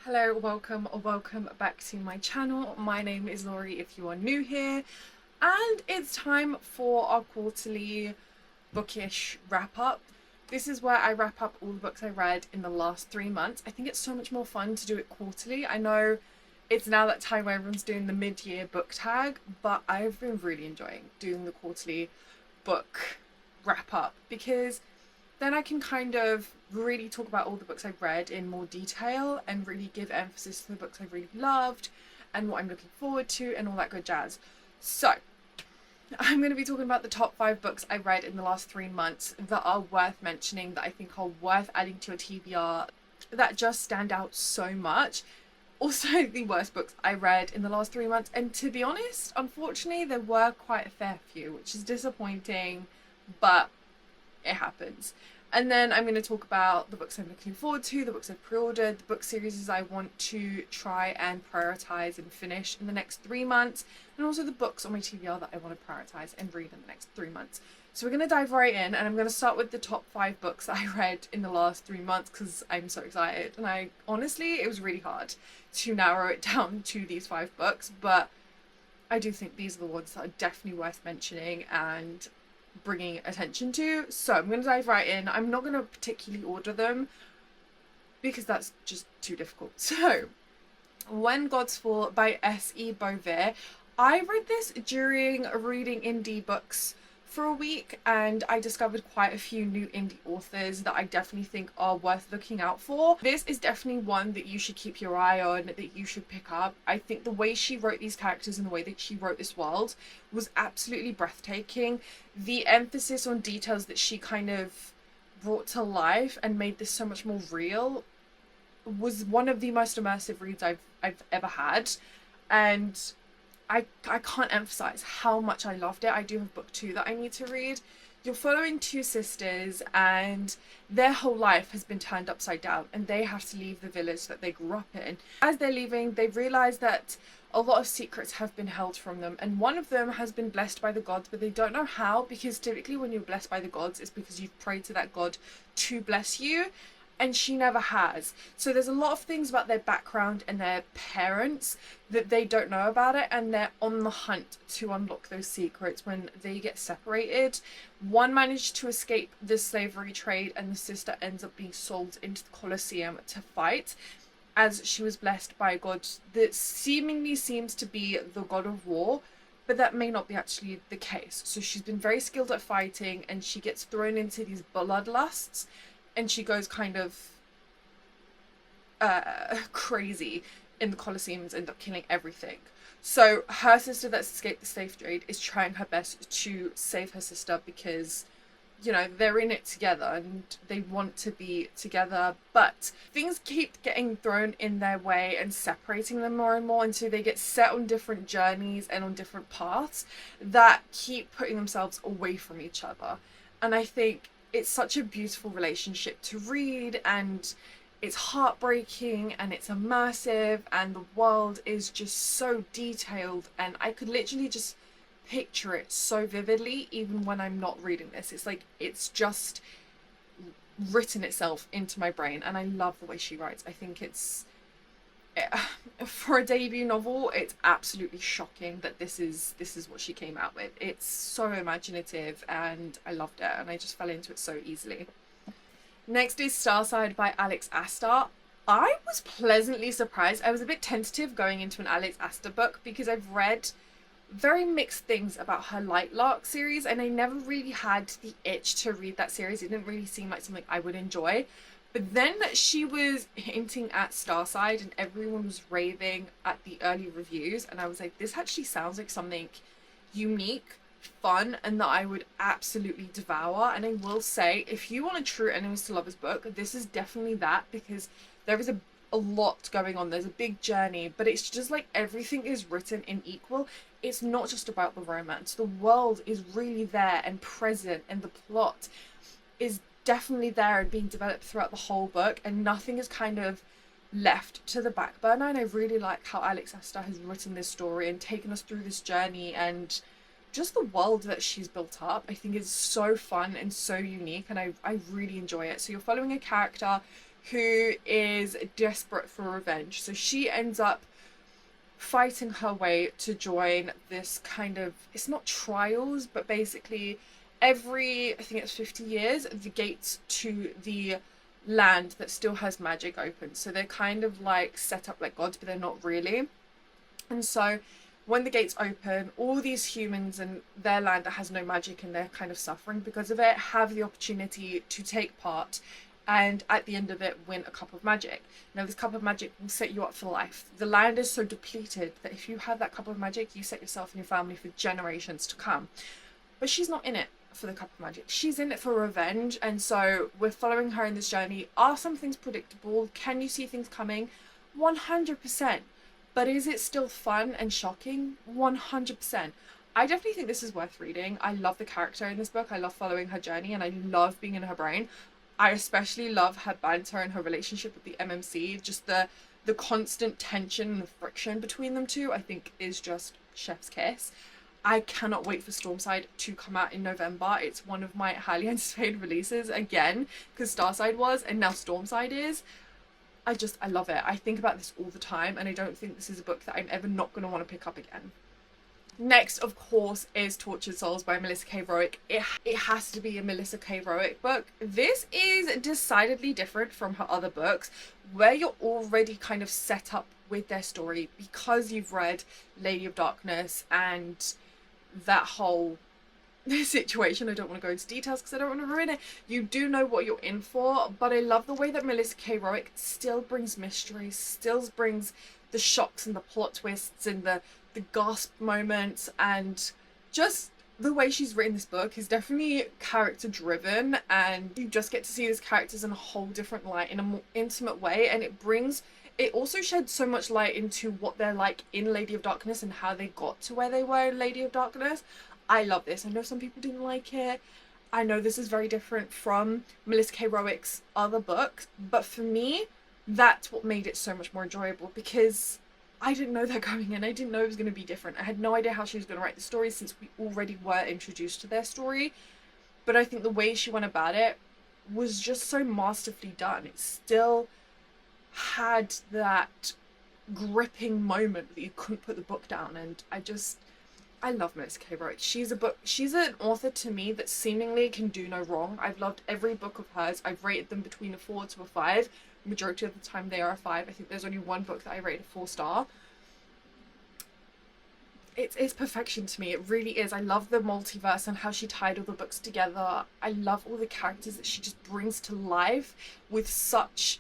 Hello, welcome or welcome back to my channel. My name is Laurie if you are new here, and it's time for our quarterly bookish wrap up. This is where I wrap up all the books I read in the last 3 months. I think it's so much more fun to do it quarterly. I know it's now that time where everyone's doing the mid-year book tag, but I've been really enjoying doing the quarterly book wrap up because then I can kind of really talk about all the books I've read in more detail and really give emphasis to the books I've really loved and what I'm looking forward to and all that good jazz. So, I'm going to be talking about the top 5 books I read in the last 3 months that are worth mentioning, that I think are worth adding to your TBR, that just stand out so much. Also, the worst books I read in the last 3 months, and to be honest, unfortunately, there were quite a fair few, which is disappointing, but it happens. And then I'm going to talk about the books I'm looking forward to, the books I've pre-ordered, the book series I want to try and prioritize and finish in the next 3 months, and also the books on my TBR that I want to prioritize and read in the next 3 months. So we're going to dive right in, and I'm going to start with the top 5 books I read in the last 3 months because I'm so excited. And honestly, it was really hard to narrow it down to these 5 books, but I do think these are the ones that are definitely worth mentioning and bringing attention to. So I'm going to dive right in. I'm not going to particularly order them because that's just too difficult. So, When Gods Fall by S.E. Beauvais. I read this during reading indie books for a week, and I discovered quite a few new indie authors that I definitely think are worth looking out for. This is definitely one that you should keep your eye on, that you should pick up. I think the way she wrote these characters and the way that she wrote this world was absolutely breathtaking. The emphasis on details that she kind of brought to life and made this so much more real was one of the most immersive reads I've ever had, and I can't emphasize how much I loved it. I do have book 2 that I need to read. You're following 2 sisters and their whole life has been turned upside down and they have to leave the village that they grew up in. As they're leaving, they realize that a lot of secrets have been held from them, and one of them has been blessed by the gods, but they don't know how, because typically when you're blessed by the gods, it's because you've prayed to that god to bless you, and she never has. So there's a lot of things about their background and their parents that they don't know about it, and they're on the hunt to unlock those secrets when they get separated. One managed to escape the slavery trade, and the sister ends up being sold into the Colosseum to fight, as she was blessed by a god that seemingly seems to be the god of war, but that may not be actually the case. So she's been very skilled at fighting, and she gets thrown into these bloodlusts, and she goes kind of crazy in the Colosseums, end up killing everything. So her sister that's escaped the slave trade is trying her best to save her sister because, you know, they're in it together and they want to be together, but things keep getting thrown in their way and separating them more and more, and so they get set on different journeys and on different paths that keep putting themselves away from each other. And I think it's such a beautiful relationship to read, and it's heartbreaking and it's immersive, and the world is just so detailed, and I could literally just picture it so vividly even when I'm not reading this. It's like it's just written itself into my brain, and I love the way she writes. I think it's for a debut novel, it's absolutely shocking that this is what she came out with. It's so imaginative and I loved it, and I just fell into it so easily. Next is Starside by Alex Astar. I was pleasantly surprised. I was a bit tentative going into an Alex Astar book because I've read very mixed things about her Lightlark series, and I never really had the itch to read that series. It didn't really seem like something I would enjoy. But then she was hinting at Starside and everyone was raving at the early reviews, and I was like, this actually sounds like something unique, fun, and that I would absolutely devour. And I will say, if you want a true enemies to lovers book, this is definitely that, because there is a lot going on. There's a big journey, but it's just like everything is written in equal. It's not just about the romance. The world is really there and present, and the plot is definitely there and being developed throughout the whole book, and nothing is kind of left to the back burner. And I really like how Alex Astar has written this story and taken us through this journey, and just the world that she's built up, I think is so fun and so unique, and I really enjoy it. So you're following a character who is desperate for revenge. So she ends up fighting her way to join this kind of, it's not trials, but basically every, I think it's 50 years, the gates to the land that still has magic open. So they're kind of like set up like gods, but they're not really. And so when the gates open, all these humans in their land that has no magic and they're kind of suffering because of it have the opportunity to take part and at the end of it win a cup of magic. Now this cup of magic will set you up for life. The land is so depleted that if you have that cup of magic, you set yourself and your family for generations to come. But she's not in it for the cup of magic. She's in it for revenge, and so we're following her in this journey. Are some things predictable? Can you see things coming? 100%. But is it still fun and shocking? 100%. I definitely think this is worth reading. I love the character in this book. I love following her journey and I love being in her brain. I especially love her banter and her relationship with the MMC. Just the constant tension and the friction between them two, I think, is just chef's kiss. I cannot wait for Stormside to come out in November. It's one of my highly anticipated releases again, because Starside was and now Stormside is. I love it. I think about this all the time, and I don't think this is a book that I'm ever not going to want to pick up again. Next, of course, is Tortured Souls by Melissa K. Roick. It has to be a Melissa K. Roick book. This is decidedly different from her other books, where you're already kind of set up with their story because you've read Lady of Darkness and that whole situation. I don't want to go into details because I don't want to ruin it. You do know what you're in for, but I love the way that Melissa K. Roick still brings mystery, still brings the shocks and the plot twists and the gasp moments, and just the way she's written this book is definitely character driven, and you just get to see these characters in a whole different light in a more intimate way, and it also sheds so much light into what they're like in Lady of Darkness and how they got to where they were in Lady of Darkness. I love this. I know some people didn't like it. I know this is very different from Melissa K. Roick's other books, but for me, that's what made it so much more enjoyable, because I didn't know that going in. I didn't know it was going to be different. I had no idea how she was going to write the story since we already were introduced to their story. But I think the way she went about it was just so masterfully done. It still had that gripping moment that you couldn't put the book down, and I love Melissa K. Roick. She's an author to me that seemingly can do no wrong. I've loved every book of hers. I've rated them between a 4 to a 5. Majority of the time they are a 5. I think there's only one book that I rate a 4-star. It's perfection to me. It really is. I love the multiverse and how she tied all the books together. I love all the characters that she just brings to life with such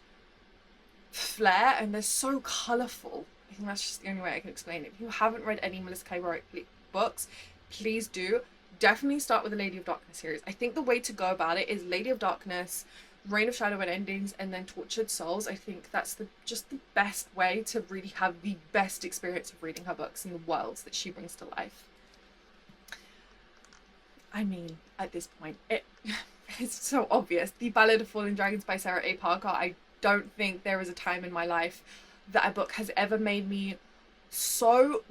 flair, and they're so colourful. I think that's just the only way I can explain it. If you haven't read any Melissa K. Roick books, please do. Definitely start with the Lady of Darkness series. I think the way to go about it is Lady of Darkness, Reign of Shadow and Endings, and then Tortured Souls. I think that's just the best way to really have the best experience of reading her books and the worlds that she brings to life. I mean, at this point, it's so obvious. The Ballad of Fallen Dragons by Sarah A. Parker. I don't think there is a time in my life that a book has ever made me so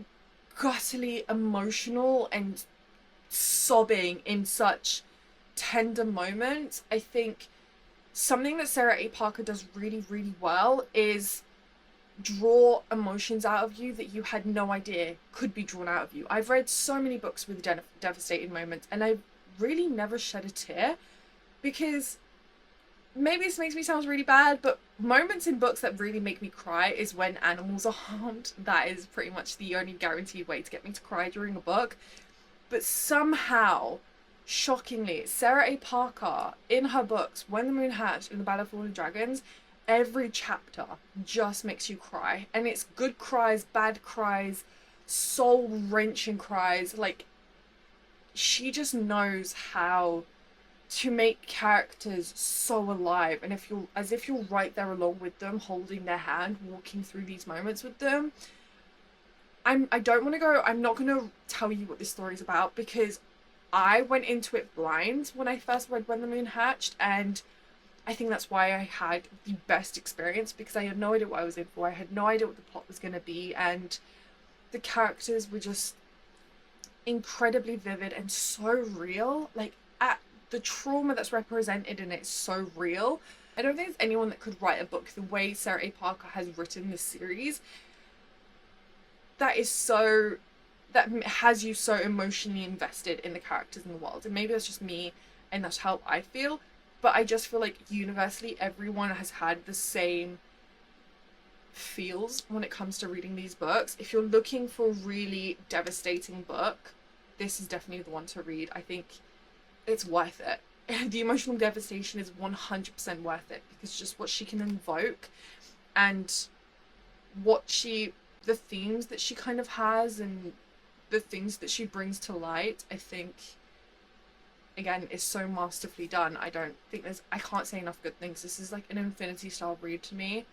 guttily emotional and sobbing in such tender moments. I think something that Sarah A. Parker does really, really well is draw emotions out of you that you had no idea could be drawn out of you. I've read so many books with devastating moments, and I've really never shed a tear, because maybe this makes me sound really bad, but moments in books that really make me cry is when animals are harmed. That is pretty much the only guaranteed way to get me to cry during a book. But somehow, shockingly, Sarah A. Parker, in her books, When the Moon Hatched and The Ballad of Fallen Dragons, every chapter just makes you cry. And it's good cries, bad cries, soul-wrenching cries. Like, she just knows how to make characters so alive, and as if you're right there along with them, holding their hand, walking through these moments with them. I'm not going to tell you what this story is about, because I went into it blind when I first read When the Moon Hatched, and I think that's why I had the best experience, because I had no idea what I was in for. I had no idea what the plot was going to be, and the characters were just incredibly vivid and so real. Like, the trauma that's represented in it is so real. I don't think there's anyone that could write a book the way Sarah A. Parker has written this series that has you so emotionally invested in the characters in the world. And maybe that's just me and that's how I feel, but I just feel like universally everyone has had the same feels when it comes to reading these books. If you're looking for a really devastating book, this is definitely the one to read. I think it's worth it. The emotional devastation is 100% worth it, because just what she can invoke and the themes that she kind of has and the things that she brings to light, I think, again, is so masterfully done. I can't say enough good things. This is like an Infinity style read to me.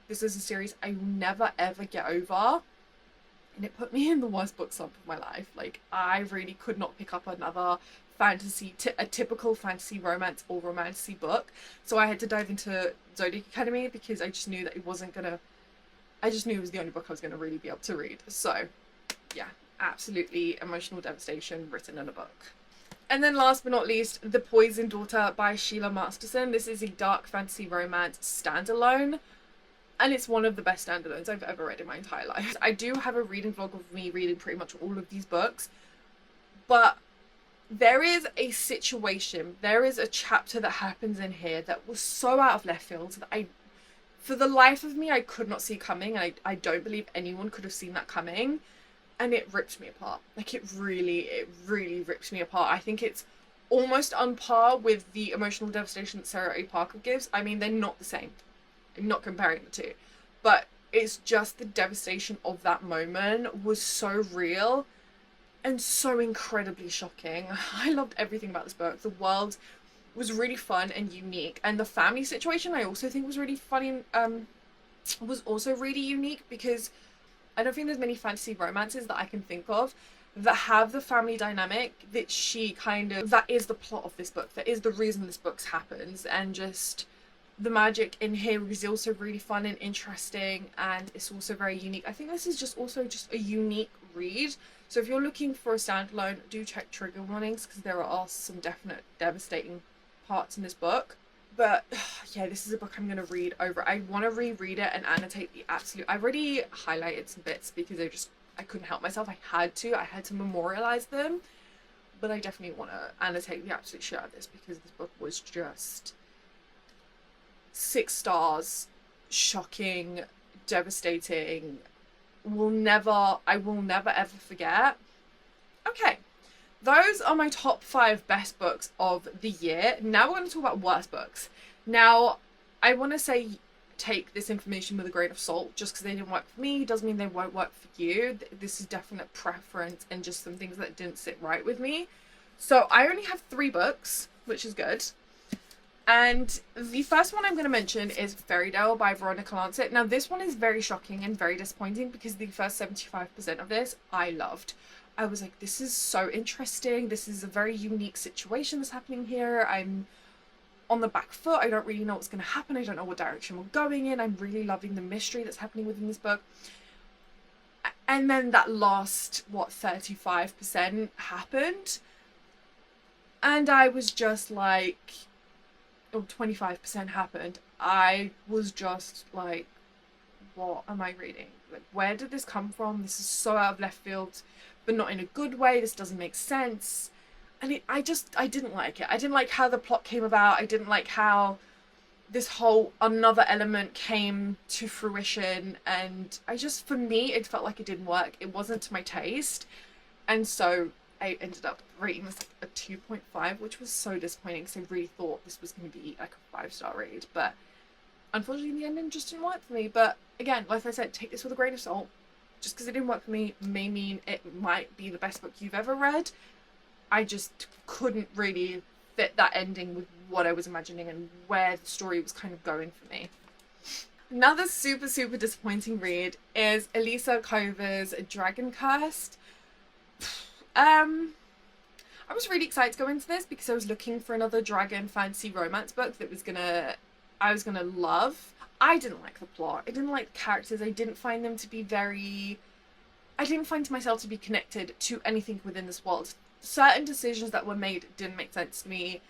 This is a series I will never ever get over, and it put me in the worst book slump of my life. Like, I really could not pick up another a typical fantasy romance or romantasy book, so I had to dive into Zodiac Academy, because I just knew that it was the only book I was gonna really be able to read. So yeah, absolutely emotional devastation written in a book. And then last but not least, The Poisoned Daughter by Sheila Masterson. This is a dark fantasy romance standalone, and it's one of the best standalones I've ever read in my entire life. I do have a reading vlog of me reading pretty much all of these books, but there is a situation, there is a chapter that happens in here that was so out of left field that for the life of me, I could not see coming, and I don't believe anyone could have seen that coming, and it ripped me apart. Like, it really ripped me apart. I think it's almost on par with the emotional devastation that Sarah A. Parker gives. I mean, they're not the same. I'm not comparing the two, but it's just the devastation of that moment was so real and so incredibly shocking. I loved everything about this book. The world was really fun and unique, and the family situation I also think was really funny, was also really unique, because I don't think there's many fantasy romances that I can think of that have the family dynamic that that is the plot of this book, that is the reason this book happens, and just the magic in here is also really fun and interesting, and it's also very unique. I think this is just a unique read. So if you're looking for a standalone, do check trigger warnings, because there are some definite devastating parts in this book. But yeah, this is a book I'm going to read over. I want to reread it and annotate the absolute... I've already highlighted some bits because I couldn't help myself. I had to memorialize them. But I definitely want to annotate the absolute shit out of this, because this book was just 6 stars, shocking, devastating. I will never ever forget. Okay, those are my top 5 best books of the year. Now we're going to talk about worst books. Now, I want to say take this information with a grain of salt. Just because they didn't work for me doesn't mean they won't work for you. This is definite preference and just some things that didn't sit right with me. So I only have 3 books, which is good. And the first one I'm going to mention is Fairy Tale by Veronica Lancet. Now, this one is very shocking and very disappointing, because the first 75% of this I loved. I was like, this is so interesting. This is a very unique situation that's happening here. I'm on the back foot. I don't really know what's going to happen. I don't know what direction we're going in. I'm really loving the mystery that's happening within this book. And then that last, 35% happened. And I was just like... 25% happened. I was just like, what am I reading? Like, where did this come from? This is so out of left field, but not in a good way. This doesn't make sense. And I didn't like it. I didn't like how the plot came about. I didn't like how this whole another element came to fruition. And for me, it felt like it didn't work. It wasn't to my taste. And so I ended up rating this a 2.5, which was so disappointing, because I really thought this was going to be like a 5-star read, but unfortunately the ending just didn't work for me. But again, like I said, take this with a grain of salt. Just because it didn't work for me may mean it might be the best book you've ever read. I just couldn't really fit that ending with what I was imagining and where the story was kind of going for me. Another super disappointing read is Elisa Cover's Dragon Cursed. I was really excited to go into this because I was looking for another dragon fantasy romance book that I was gonna love. I didn't like the plot. I didn't like the characters. I didn't find myself to be connected to anything within this world. Certain decisions that were made didn't make sense to me.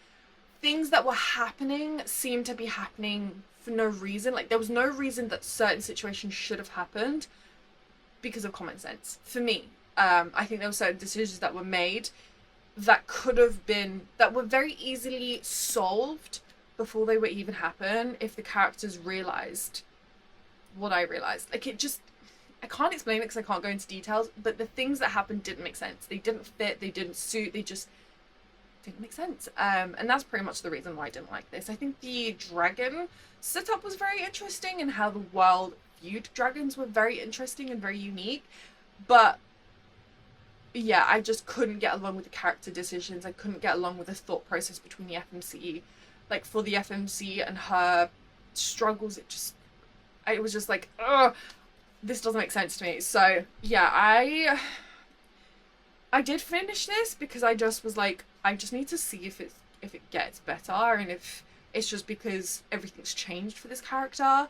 things that were happening seemed to be happening for no reason. Like, there was no reason that certain situations should have happened because of common sense. For me, I think there were certain decisions that were made that could have been, that were very easily solved before they would even happen if the characters realized what I realized. Like, it just, I can't explain it because I can't go into details, but the things that happened didn't make sense. They didn't fit, they didn't suit, they just didn't make sense. And that's pretty much the reason why I didn't like this. I think the dragon setup was very interesting, and how the world viewed dragons were very interesting and very unique, but yeah, I just couldn't get along with the character decisions. I couldn't get along with the thought process between the FMC. Like, for the FMC and her struggles, it was just like, ugh, this doesn't make sense to me. So yeah, I did finish this because I just was like, I just need to see if it gets better, and if it's just because everything's changed for this character.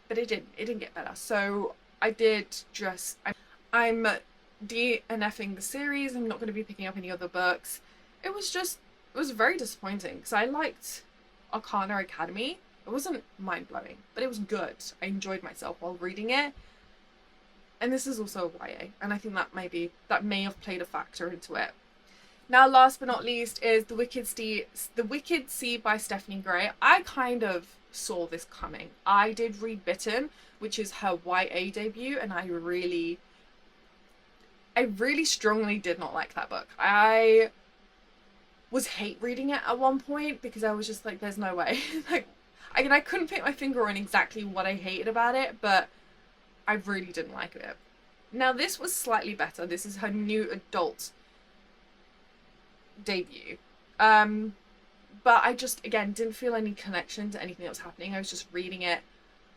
But it didn't get better. So I did just, I'm DNFing the series. I'm not going to be picking up any other books. It was very disappointing because I liked Arcana Academy. It wasn't mind-blowing, but it was good. I enjoyed myself while reading it. And this is also a YA, and I think that may have played a factor into it. Now, last but not least is The Wicked Sea by Stephanie Gray. I kind of saw this coming. I did read Bitten, which is her YA debut, and I really strongly did not like that book. I was hate reading it at one point because I was just like, there's no way. Like, I couldn't put my finger on exactly what I hated about it, but I really didn't like it. Now, this was slightly better. This is her new adult debut. But I just, again, didn't feel any connection to anything that was happening. I was just reading it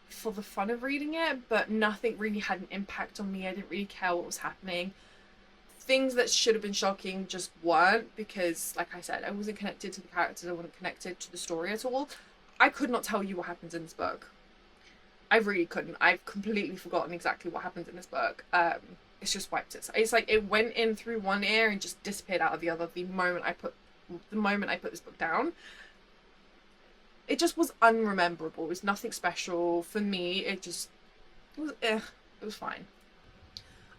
for the fun of reading it, but nothing really had an impact on me. I didn't really care what was happening. Things that should have been shocking just weren't, because, like I said, I wasn't connected to the characters. I wasn't connected to the story at all. I could not tell you what happens in this book. I really couldn't. I've completely forgotten exactly what happens in this book. It's just wiped it. It's like it went in through one ear and just disappeared out of the other the moment I put this book down. It just was unrememberable. It was nothing special for me. It was fine.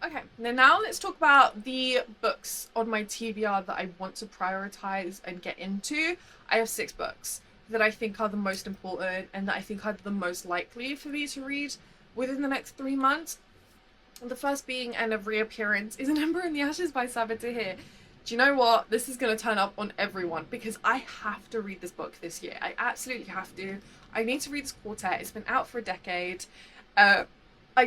Okay, now let's talk about the books on my TBR that I want to prioritize and get into. I have 6 books that I think are the most important and that I think are the most likely for me to read within the next 3 months. The first being And a Reappearance is An Ember in the Ashes by Sabaa Tahir. Do you know what? This is going to turn up on everyone because I have to read this book this year. I absolutely have to. I need to read this quartet. It's been out for a decade. I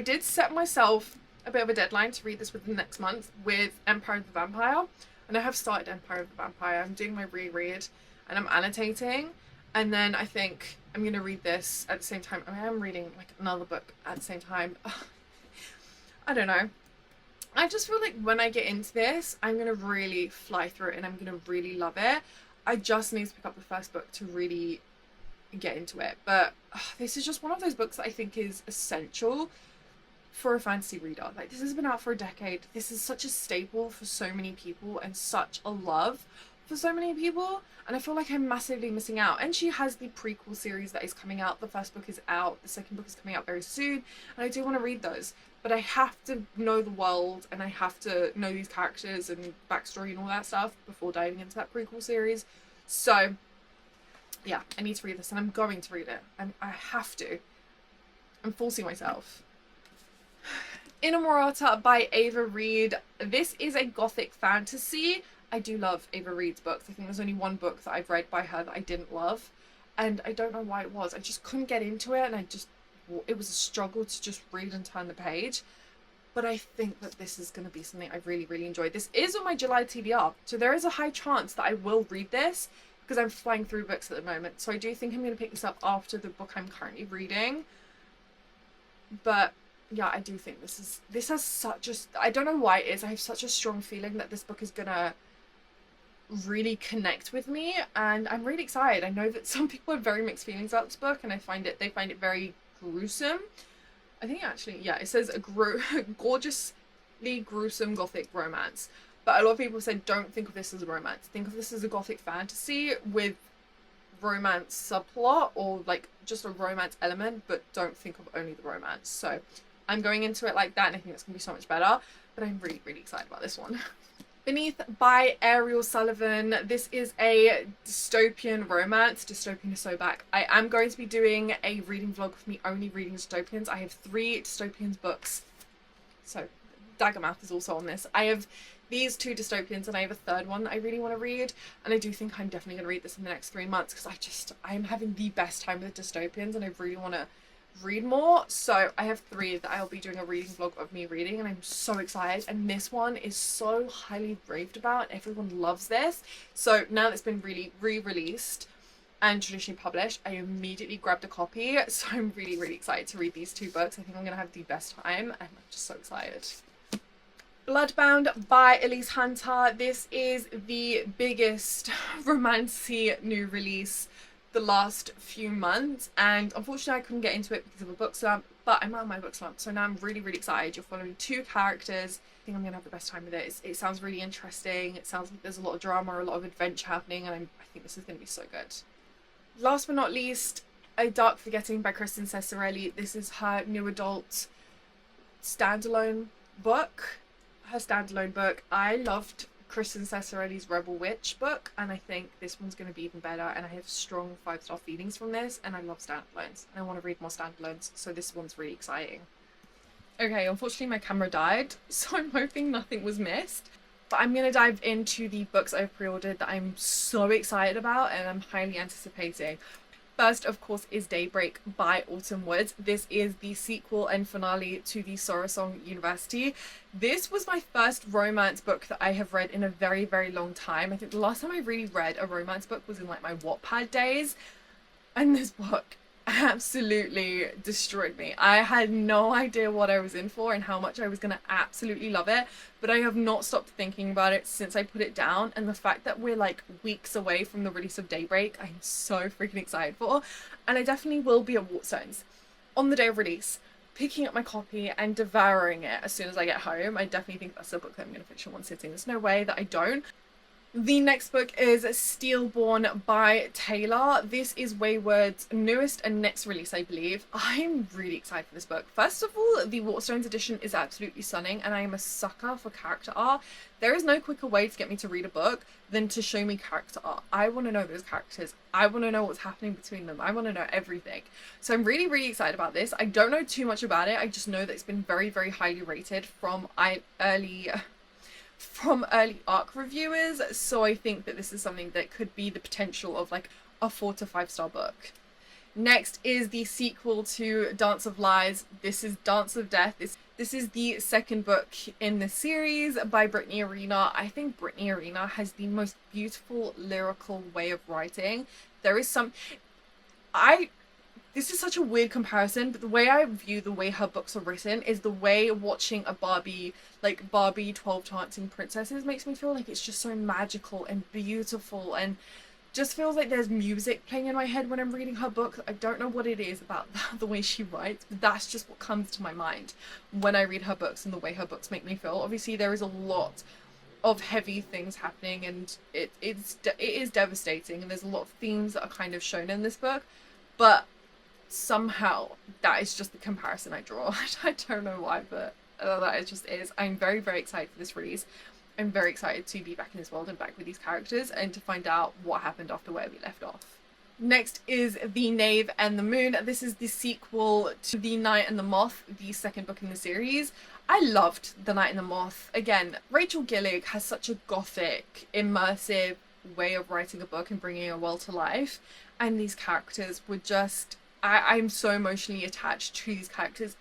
did set myself a bit of a deadline to read this within the next month with Empire of the Vampire. And I have started Empire of the Vampire. I'm doing my reread and I'm annotating. And then I think I'm going to read this at the same time. I am reading like another book at the same time. I don't know. I just feel like when I get into this, I'm going to really fly through it and I'm going to really love it. I just need to pick up the first book to really get into it. But this is just one of those books that I think is essential for a fantasy reader. Like, this has been out for a decade. This is such a staple for so many people and such a love for so many people, and I feel like I'm massively missing out. And she has the prequel series that is coming out. The first book is out, the second book is coming out very soon, and I do want to read those, but I have to know the world and I have to know these characters and backstory and all that stuff before diving into that prequel series. So yeah, I need to read this and I'm going to read it. I have to. I'm forcing myself. Inamorata by Ava Reid. This is a gothic fantasy. I do love Ava Reid's books. I think there's only one book that I've read by her that I didn't love, and I don't know why it was. I just couldn't get into it, and it was a struggle to just read and turn the page. But I think that this is going to be something I really, really enjoy. This is on my July TBR, so there is a high chance that I will read this because I'm flying through books at the moment. So I do think I'm going to pick this up after the book I'm currently reading. But yeah, I do think this has such a, I don't know why it is, I have such a strong feeling that this book is going to really connect with me, and I'm really excited. I know that some people have very mixed feelings about this book, and they find it very gruesome. I think actually, yeah, it says a gorgeously gruesome gothic romance, but a lot of people said don't think of this as a romance, think of this as a gothic fantasy with romance subplot or like just a romance element, but don't think of only the romance. So I'm going into it like that, and I think it's gonna be so much better. But I'm really, really excited about this one. Beneath by Ariel Sullivan. This is a dystopian romance. Dystopian is so back. I am going to be doing a reading vlog with me only reading dystopians. I have 3 dystopians books. So Daggermouth is also on this. I have these 2 dystopians and I have a 3rd one that I really want to read. And I do think I'm definitely going to read this in the next 3 months because I'm having the best time with dystopians and I really want to read more. So I have 3 that I'll be doing a reading vlog of me reading, and I'm so excited. And this one is so highly raved about. Everyone loves this. So now that it's been really re-released and traditionally published, I immediately grabbed a copy. So I'm really, really excited to read these 2 books. I think I'm gonna have the best time and I'm just so excited. Bloodbound by Elise Hunter. This is the biggest romancy new release the last few months, and unfortunately I couldn't get into it because of a book slump, but I'm out of my book slump, so now I'm really, really excited. You're following 2 characters. I think I'm gonna have the best time with it. It sounds really interesting. It sounds like there's a lot of drama, a lot of adventure happening, and I think this is gonna be so good. Last but not least, A Dark Forgetting by Kristen Cesarelli. This is her new adult standalone book. I loved Kristen Cesarelli's Rebel Witch book, and I think this one's going to be even better, and I have strong 5-star feelings from this, and I love standalones and I want to read more standalones, so this one's really exciting. Okay, unfortunately my camera died, so I'm hoping nothing was missed, but I'm going to dive into the books I've pre-ordered that I'm so excited about and I'm highly anticipating. First, of course, is Daybreak by Autumn Woods. This is the sequel and finale to the Sorosong University. This was my first romance book that I have read in a very, very long time. I think the last time I really read a romance book was in like my Wattpad days. And this book absolutely destroyed me. I had no idea what I was in for and how much I was going to absolutely love it, but I have not stopped thinking about it since I put it down, and the fact that we're like weeks away from the release of Daybreak, I'm so freaking excited for, and I definitely will be at Waterstones on the day of release, picking up my copy and devouring it as soon as I get home. I definitely think that's a book that I'm going to finish in one sitting. There's no way that I don't. The next book is Steelborn by Taylor. This is Wayward's newest and next release, I believe. I'm really excited for this book. First of all, the Waterstones edition is absolutely stunning, and I am a sucker for character art. There is no quicker way to get me to read a book than to show me character art. I want to know those characters. I want to know what's happening between them. I want to know everything. So I'm really, really excited about this. I don't know too much about it. I just know that it's been very, very highly rated from early ARC reviewers, so I think that this is something that could be the potential of like a 4 to 5 star book. Next is the sequel to Dance of Lies. This is Dance of Death. This is the 2nd book in the series by Brittany Arena. I think Brittany Arena has the most beautiful lyrical way of writing. There is some... This is such a weird comparison, but the way I view the way her books are written is the way watching a Barbie 12 Dancing Princesses makes me feel like it's just so magical and beautiful, and just feels like there's music playing in my head when I'm reading her book. I don't know what it is about the way she writes, but that's just what comes to my mind when I read her books and the way her books make me feel. Obviously, there is a lot of heavy things happening, and it is devastating, and there's a lot of themes that are kind of shown in this book, but somehow that is just the comparison I draw. I don't know why, but that it just is. I'm very, very excited for this release. I'm very excited to be back in this world and back with these characters and to find out what happened after where we left off. Next is The Knave and the Moon. This is the sequel to The Night and the Moth, the 2nd book in the series. I loved The Night and the Moth. Again, Rachel Gillig has such a gothic, immersive way of writing a book and bringing a world to life, and these characters were just... I'm so emotionally attached to these characters,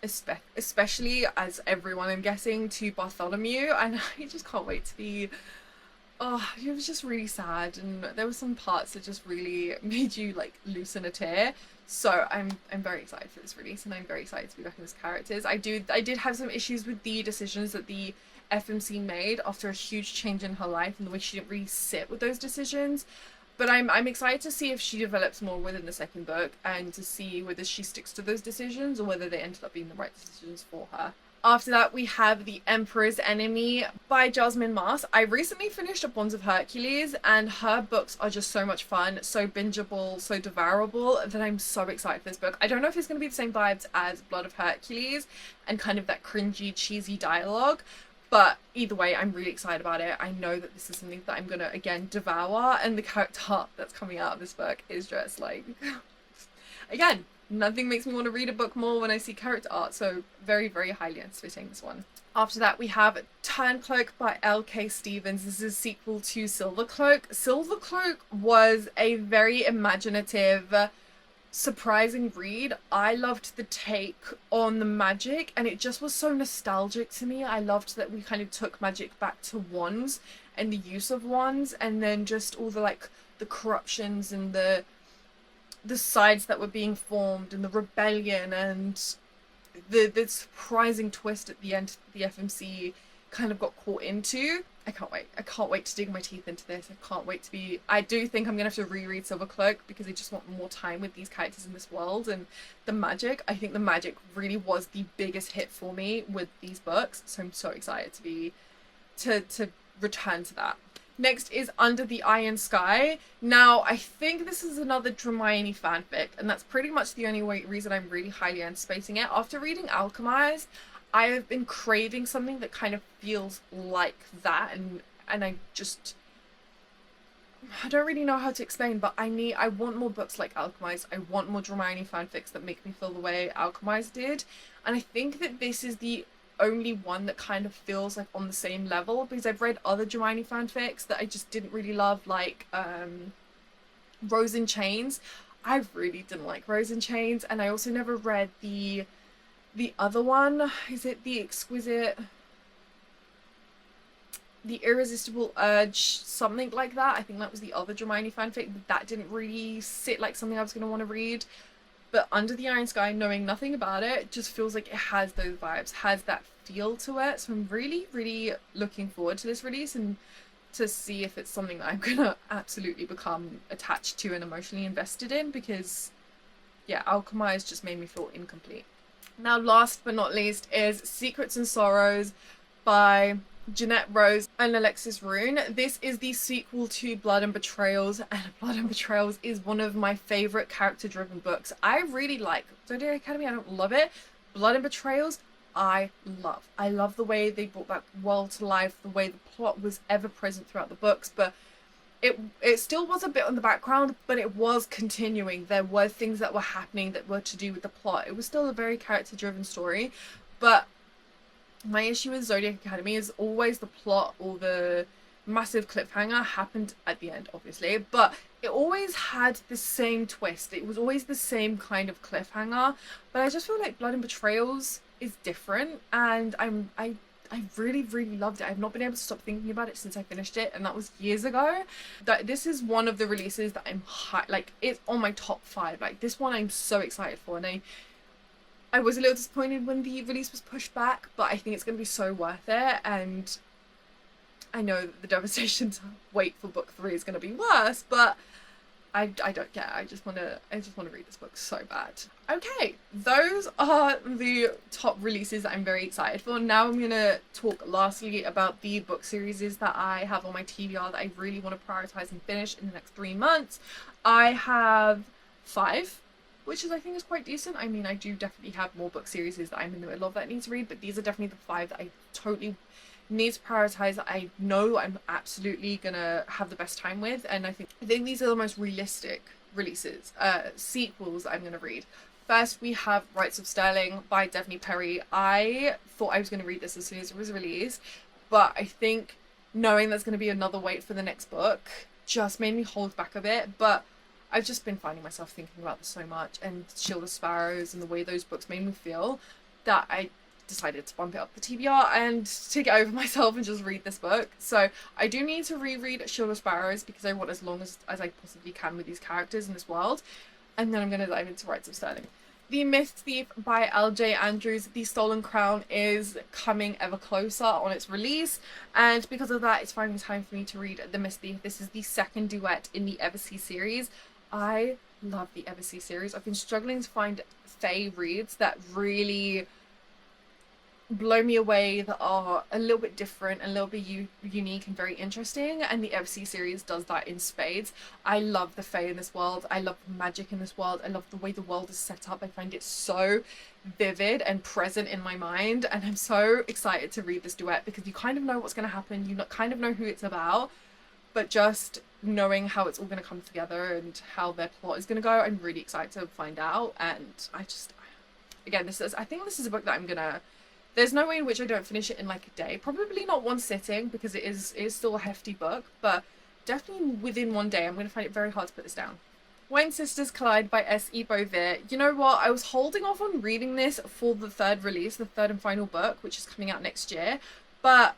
especially, as everyone I'm guessing, to Bartholomew, and I just can't wait to be... Oh, it was just really sad, and there were some parts that just really made you like loosen a tear. So I'm very excited for this release, and I'm very excited to be back in these characters. I did have some issues with the decisions that the FMC made after a huge change in her life and the way she didn't really sit with those decisions. But I'm excited to see if she develops more within the 2nd book and to see whether she sticks to those decisions or whether they ended up being the right decisions for her. After that, we have The Emperor's Enemy by Jasmine Mars. I recently finished Bonds of Hercules, and her books are just so much fun, so bingeable, so devourable, that I'm so excited for this book. I don't know if it's going to be the same vibes as Blood of Hercules and kind of that cringy, cheesy dialogue, but either way, I'm really excited about it. I know that this is something that I'm going to, again, devour, and the character art that's coming out of this book is just like... Again, nothing makes me want to read a book more when I see character art, so very, very highly anticipating this one. After that, we have Turncloak by L.K. Stevens. This is a sequel to Silvercloak. Silvercloak was a very imaginative, surprising read. I loved the take on the magic, and it just was so nostalgic to me. I loved that we kind of took magic back to wands and the use of wands, and then just all the, like, the corruptions and the sides that were being formed and the rebellion and the surprising twist at the end the FMC kind of got caught into. I can't wait. I can't wait to dig my teeth into this. I can't wait to be... I do think I'm going to have to reread Silvercloak because I just want more time with these characters in this world and the magic. I think the magic really was the biggest hit for me with these books, so I'm so excited to return to that. Next is Under the Iron Sky. Now, I think this is another Hermione fanfic, and that's pretty much the only reason I'm really highly anticipating it. After reading Alchemized, I have been craving something that kind of feels like that, and I don't really know how to explain, but I want more books like Alchemized. I want more Hermione fanfics that make me feel the way Alchemized did, and I think that this is the only one that kind of feels like on the same level, because I've read other Hermione fanfics that I just didn't really love, like Rose in Chains. I really didn't like Rose in Chains, and I also never read the other one. Is it The Irresistible Urge, something like that? I think that was the other Hermione fanfic, but that didn't really sit like something I was going to want to read. But Under the Iron Sky, knowing nothing about it, just feels like it has those vibes, has that feel to it. So I'm really, really looking forward to this release and to see if it's something that I'm going to absolutely become attached to and emotionally invested in, because, yeah, Alchemized just made me feel incomplete. Now, last but not least is Secrets and Sorrows by Jeanette Rose and Alexis Rune. This is the sequel to Blood and Betrayals, and Blood and Betrayals is one of my favourite character-driven books. I really like Zodiac Academy. I don't love it. Blood and Betrayals, I love. I love the way they brought that world to life, the way the plot was ever present throughout the books, but it still was a bit on the background, but it was continuing. There were things that were happening that were to do with the plot. It was still a very character-driven story, but my issue with Zodiac Academy is always the plot or the massive cliffhanger happened at the end, obviously, but it always had the same twist. It was always the same kind of cliffhanger, but I just feel like Blood and Betrayals is different, and I really, really loved it. I've not been able to stop thinking about it since I finished it, and that was years ago. This is one of the releases that I'm it's on my top 5. Like, this one I'm so excited for, and I was a little disappointed when the release was pushed back, but I think it's going to be so worth it, and I know that the devastation to wait for book 3 is going to be worse, but I don't care. I just want to read this book so bad. Okay, those are the top releases that I'm very excited for. Now I'm going to talk lastly about the book series that I have on my TBR that I really want to prioritize and finish in the next 3 months. I have 5. Which I think is quite decent. I mean, I do definitely have more book series that I'm in the middle of that I need to read, but these are definitely the 5 that I totally need to prioritize, that I know I'm absolutely gonna have the best time with, and I think these are the most realistic releases, sequels that I'm gonna read. First, we have Rights of Sterling by Devney Perry. I thought I was gonna read this as soon as it was released, but I think knowing there's gonna be another wait for the next book just made me hold back a bit, but I've just been finding myself thinking about this so much, and Shield of Sparrows and the way those books made me feel, that I decided to bump it up the TBR and to get over myself and just read this book. So I do need to reread Shield of Sparrows because I want as long as I possibly can with these characters in this world, and then I'm going to dive into Rights of Sterling. The Myth Thief by L.J. Andrews. The Stolen Crown is coming ever closer on its release, and because of that, it's finally time for me to read The Myth Thief. This is the second duet in the Eversea series. I love the Eversea series. I've been struggling to find fae reads that really blow me away, that are a little bit different, a little bit unique and very interesting, and the FC series does that in spades. I love the Fae in this world, I love magic in this world, I love the way the world is set up. I find it so vivid and present in my mind, and I'm so excited to read this duet because you kind of know what's going to happen, you kind of know who it's about, but just knowing how it's all going to come together and how their plot is going to go, I'm really excited to find out. And again, I think this is a book that I'm gonna, there's no way in which I don't finish it in like a day. Probably not one sitting because it is still a hefty book, but definitely within one day. I'm going to find it very hard to put this down. When Sisters Collide by S.E. Beauvais. You know what? I was holding off on reading this for the third release, the third and final book, which is coming out next year. But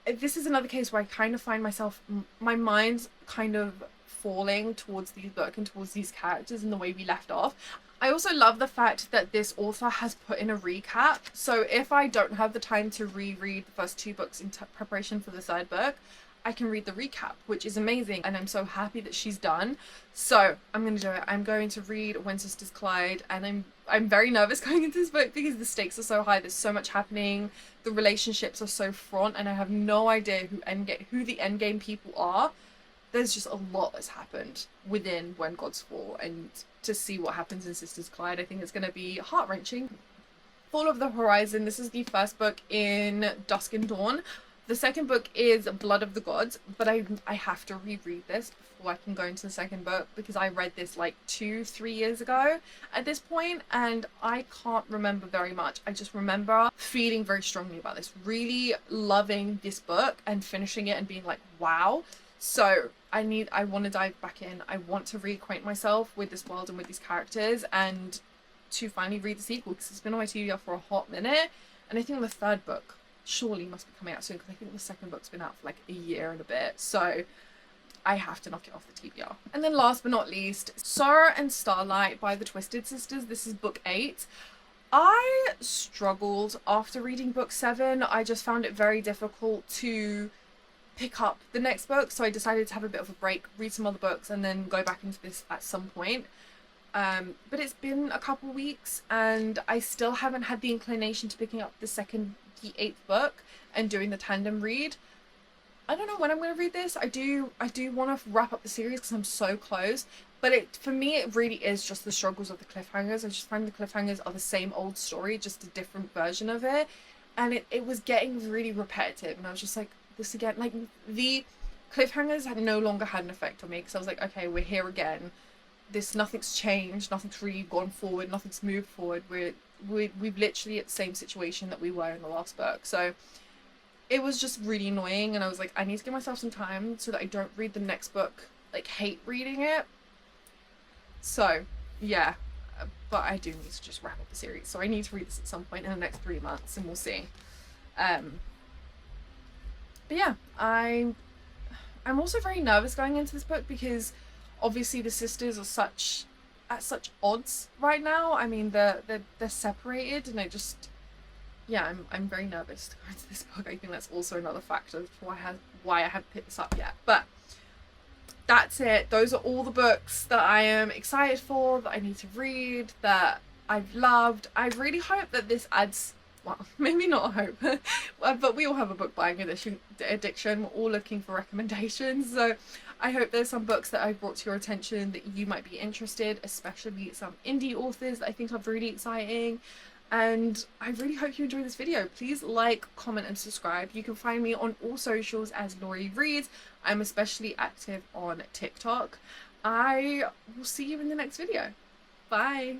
this is another case where I kind of find myself, my mind's kind of falling towards the book and towards these characters and the way we left off. I also love the fact that this author has put in a recap. So if I don't have the time to reread the first two books in preparation for the third book, I can read the recap, which is amazing. And I'm so happy that she's done. So I'm going to do it. I'm going to read When Sisters Collide, and I'm very nervous going into this book because the stakes are so high. There's so much happening. The relationships are so fraught, and I have no idea who the endgame people are. There's just a lot that's happened within When Gods Fall, and to see what happens in Sisters Collide, I think it's going to be heart-wrenching. Fall of the Horizon, this is the first book in Dusk and Dawn. The second book is Blood of the Gods, but I have to reread this before I can go into the second book because I read this like 2-3 years ago at this point, and I can't remember very much. I just remember feeling very strongly about this, really loving this book and finishing it and being like, wow. So I want to dive back in. I want to reacquaint myself with this world and with these characters, and to finally read the sequel because it's been on my TBR for a hot minute. And I think the third book surely must be coming out soon because I think the second book's been out for like a year and a bit. So I have to knock it off the TBR. And then last but not least, Sorrow and Starlight by the Twisted Sisters. This is book 8. I struggled after reading book 7. I just found it very difficult to pick up the next book, so I decided to have a bit of a break, read some other books, and then go back into this at some point. But it's been a couple weeks and I still haven't had the inclination to picking up the 8th book and doing the tandem read. I don't know when I'm going to read this. I do want to wrap up the series because I'm so close, but for me it really is just the struggles of the cliffhangers. I just find the cliffhangers are the same old story, just a different version of it, and it was getting really repetitive, and I was just like, this again. Like, the cliffhangers had no longer had an effect on me because I was like, okay, we're here again. Nothing's changed, nothing's really gone forward, nothing's moved forward. We've literally at the same situation that we were in the last book. So it was just really annoying, and I was like, I need to give myself some time so that I don't read the next book, like hate reading it. So yeah, but I do need to just wrap up the series. So I need to read this at some point in the next 3 months, and we'll see. But yeah, I'm also very nervous going into this book because obviously the sisters are at such odds right now. I mean, they're separated, and I'm very nervous to go into this book. I think that's also another factor for why I haven't picked this up yet. But that's it. Those are all the books that I am excited for, that I need to read, that I've loved. I really hope that this adds, well, maybe not hope, but we all have a book buying addiction. We're all looking for recommendations. So I hope there's some books that I've brought to your attention that you might be interested, especially some indie authors that I think are really exciting. And I really hope you enjoyed this video. Please like, comment, and subscribe. You can find me on all socials as Lauriereadz. I'm especially active on TikTok. I will see you in the next video. Bye.